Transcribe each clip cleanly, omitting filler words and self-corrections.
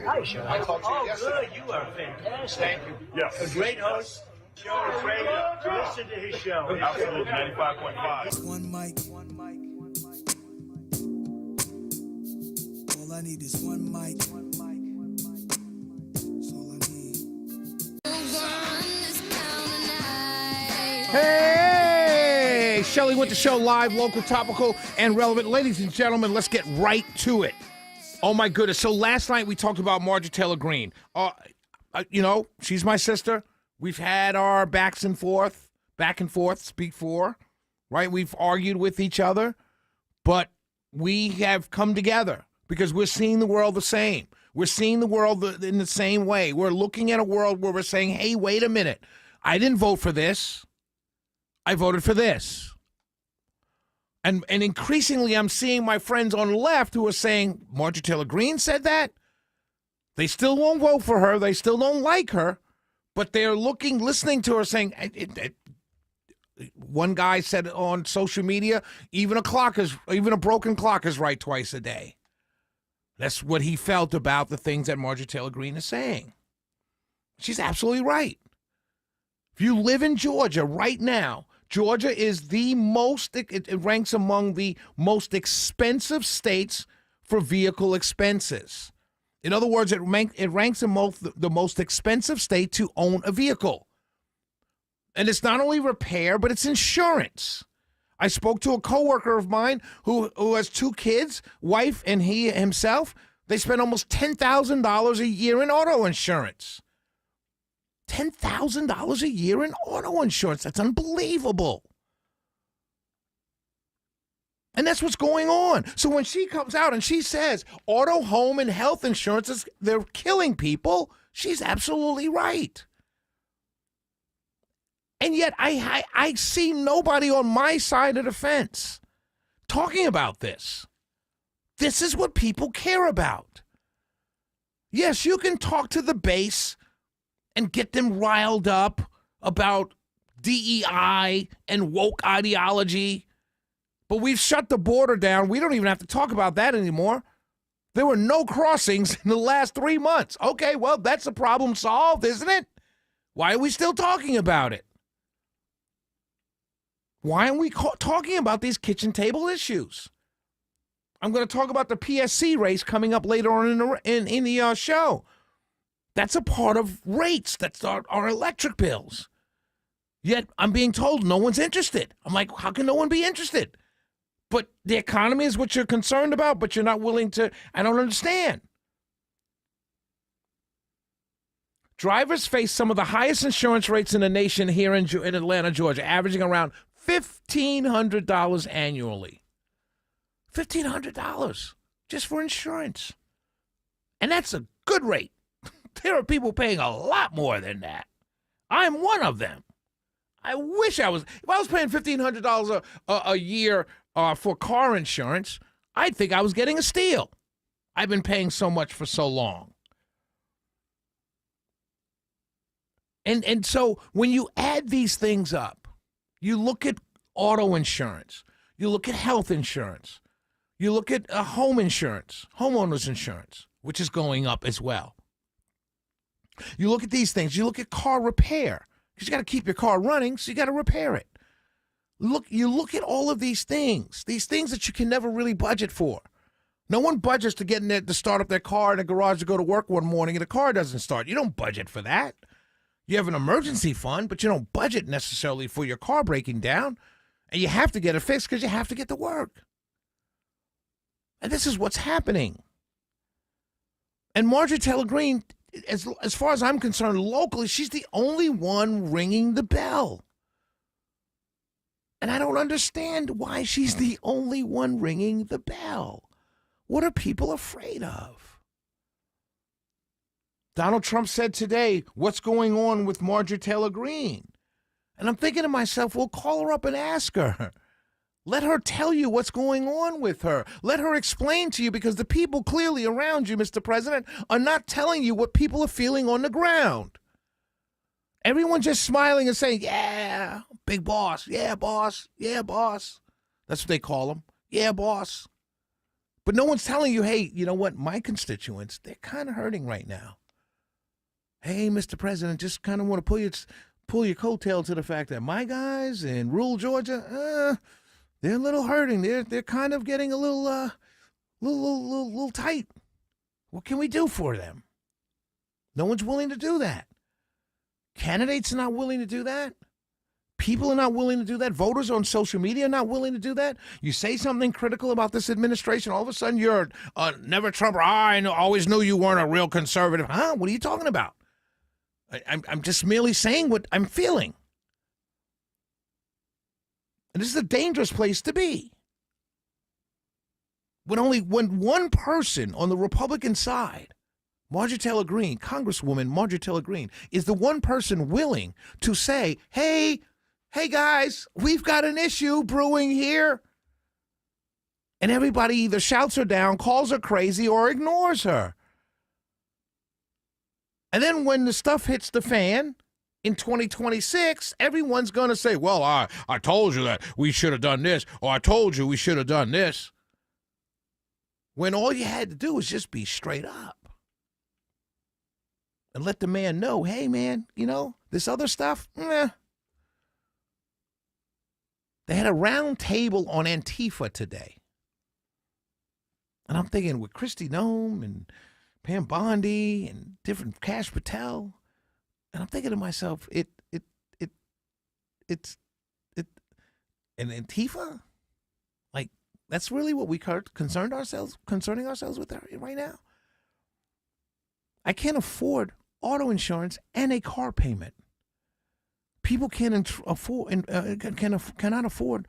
Hi, Sean. I talked to you yesterday. Good. You are fantastic. Thank you. Yes. A great host. Sean is great. Listen to his show. Absolutely, 95.5. One mic. All I need is one mic. That's all I need. Hey! Shelley with the show, live, local, topical, and relevant. Ladies and gentlemen, let's get right to it. Oh, my goodness. So last night we talked about Marjorie Taylor Greene. She's my sister. We've had our back and forth, speak for, right? We've argued with each other, but we have come together because we're seeing the world the same. We're seeing the world in the same way. We're looking at a world where we're saying, hey, wait a minute. I didn't vote for this. I voted for this. And increasingly, I'm seeing my friends on the left who are saying, Marjorie Taylor Greene said that. They still won't vote for her. They still don't like her. But they're listening to her saying, one guy said on social media, even a broken clock is right twice a day. That's what he felt about the things that Marjorie Taylor Greene is saying. She's absolutely right. If you live in Georgia right now, Georgia is it ranks among the most expensive states for vehicle expenses. In other words, it ranks among the most expensive state to own a vehicle. And it's not only repair, but it's insurance. I spoke to a coworker of mine who has two kids, wife and he himself. They spend almost $10,000 a year in auto insurance. $10,000 a year in auto insurance. That's unbelievable. And that's what's going on. So when she comes out and she says auto, home, and health insurances, they're killing people, she's absolutely right. And yet I see nobody on my side of the fence talking about this. This is what people care about. Yes, you can talk to the base and get them riled up about DEI and woke ideology. But we've shut the border down. We don't even have to talk about that anymore. There were no crossings in the last 3 months. Okay, well, that's a problem solved, isn't it? Why are we still talking about it? Why aren't we talking about these kitchen table issues? I'm going to talk about the PSC race coming up later on in the show. That's a part of rates. That's our electric bills. Yet I'm being told no one's interested. I'm like, how can no one be interested? But the economy is what you're concerned about, but you're not willing to. I don't understand. Drivers face some of the highest insurance rates in the nation here in Atlanta, Georgia, averaging around $1,500 annually. $1,500 just for insurance. And that's a good rate. There are people paying a lot more than that. I'm one of them. I wish I was. If I was paying $1,500 a year for car insurance, I'd think I was getting a steal. I've been paying so much for so long. And so when you add these things up, you look at auto insurance, you look at health insurance, you look at home insurance, homeowners insurance, which is going up as well. You look at these things, you look at car repair, because you got to keep your car running, so you got to repair it. You look at all of these things that you can never really budget for. No one budgets to get in there to start up their car in the garage to go to work one morning and the car doesn't start. You don't budget for that. You have an emergency fund, but you don't budget necessarily for your car breaking down, and you have to get it fixed because you have to get to work. And this is what's happening. And Marjorie Taylor Greene, as far as I'm concerned, locally, she's the only one ringing the bell. And I don't understand why she's the only one ringing the bell. What are people afraid of? Donald Trump said today, what's going on with Marjorie Taylor Greene? And I'm thinking to myself, well, call her up and ask her. Let her tell you what's going on with her. Let her explain to you, because the people clearly around you, Mr. President, are not telling you what people are feeling on the ground. Everyone's just smiling and saying, yeah, big boss. Yeah, boss. Yeah, boss. That's what they call him. Yeah, boss. But no one's telling you, hey, you know what? My constituents, they're kind of hurting right now. Hey, Mr. President, just kind of want to pull your coattail to the fact that my guys in rural Georgia, they're a little hurting. They're kind of getting a little tight. What can we do for them? No one's willing to do that. Candidates are not willing to do that. People are not willing to do that. Voters on social media are not willing to do that. You say something critical about this administration, all of a sudden you're never Trumper. I always knew you weren't a real conservative. Huh? What are you talking about? I'm just merely saying what I'm feeling. And this is a dangerous place to be. When one person on the Republican side, Marjorie Taylor Greene, Congresswoman Marjorie Taylor Greene, is the one person willing to say, hey guys, we've got an issue brewing here. And everybody either shouts her down, calls her crazy, or ignores her. And then when the stuff hits the fan in 2026, everyone's going to say, well, I told you that we should have done this, or I told you we should have done this. When all you had to do was just be straight up. And let the man know, hey, man, this other stuff, They had a round table on Antifa today. And I'm thinking with Kristi Noem and Pam Bondi and different Kash Patel. And I'm thinking to myself, it's an Antifa? Like, that's really what we concerning ourselves with right now? I can't afford auto insurance and a car payment. People cannot afford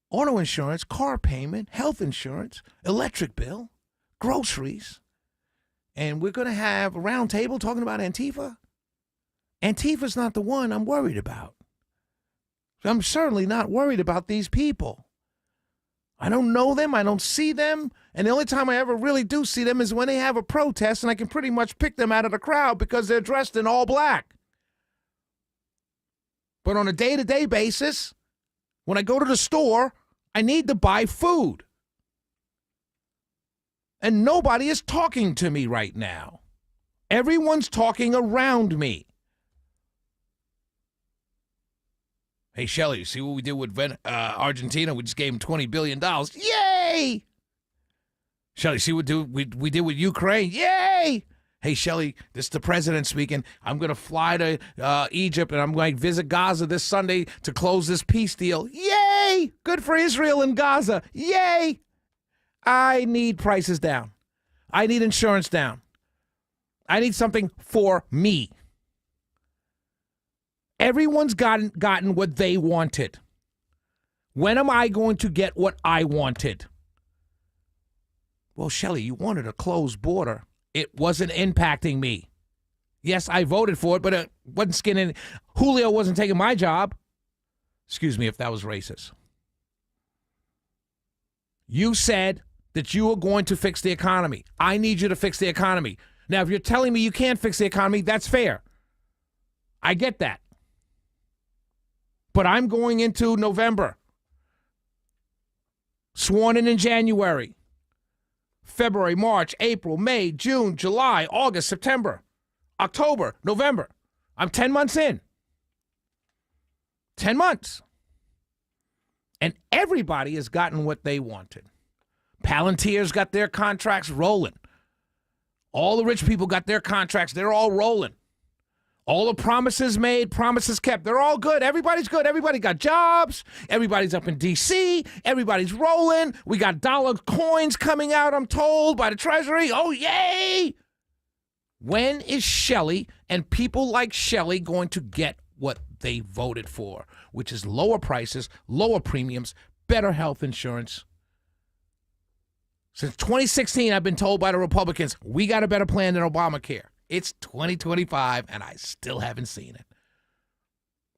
auto insurance, car payment, health insurance, electric bill, groceries. And we're going to have a round table talking about Antifa? Antifa's not the one I'm worried about. I'm certainly not worried about these people. I don't know them. I don't see them. And the only time I ever really do see them is when they have a protest, and I can pretty much pick them out of the crowd because they're dressed in all black. But on a day-to-day basis, when I go to the store, I need to buy food. And nobody is talking to me right now. Everyone's talking around me. Hey, Shelley, you see what we did with Argentina? We just gave them $20 billion. Yay! Shelley, see what we did with Ukraine? Yay! Hey, Shelley, this is the president speaking. I'm going to fly to Egypt, and I'm going to visit Gaza this Sunday to close this peace deal. Yay! Good for Israel and Gaza. Yay! I need prices down. I need insurance down. I need something for me. Everyone's gotten what they wanted. When am I going to get what I wanted? Well, Shelley, you wanted a closed border. It wasn't impacting me. Yes, I voted for it, but it wasn't skinning. Julio wasn't taking my job. Excuse me if that was racist. You said that you were going to fix the economy. I need you to fix the economy. Now, if you're telling me you can't fix the economy, that's fair. I get that. But I'm going into November. Sworn in January. February, March, April, May, June, July, August, September, October, November. I'm 10 months in. 10 months. And everybody has gotten what they wanted. Palantir's got their contracts rolling. All the rich people got their contracts. They're all rolling. All the promises made, promises kept. They're all good. Everybody's good. Everybody got jobs. Everybody's up in D.C. Everybody's rolling. We got dollar coins coming out, I'm told, by the Treasury. Oh, yay! When is Shelley and people like Shelley going to get what they voted for, which is lower prices, lower premiums, better health insurance? Since 2016, I've been told by the Republicans, we got a better plan than Obamacare. It's 2025, and I still haven't seen it.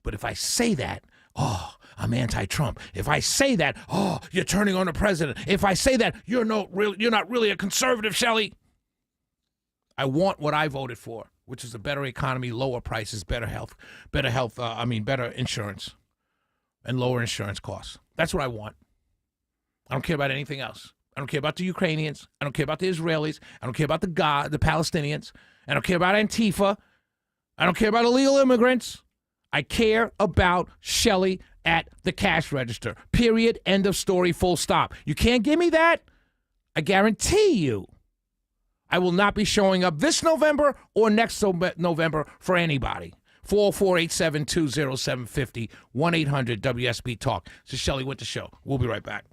But if I say that, oh, I'm anti-Trump. If I say that, oh, you're turning on the president. If I say that, you're not really a conservative, Shelley. I want what I voted for, which is a better economy, lower prices, better insurance, and lower insurance costs. That's what I want. I don't care about anything else. I don't care about the Ukrainians. I don't care about the Israelis. I don't care about the Palestinians. I don't care about Antifa. I don't care about illegal immigrants. I care about Shelley at the cash register. Period. End of story. Full stop. You can't give me that. I guarantee you I will not be showing up this November or next November for anybody. 404-872-0750, 1-800-WSB-TALK. This is Shelley with the show. We'll be right back.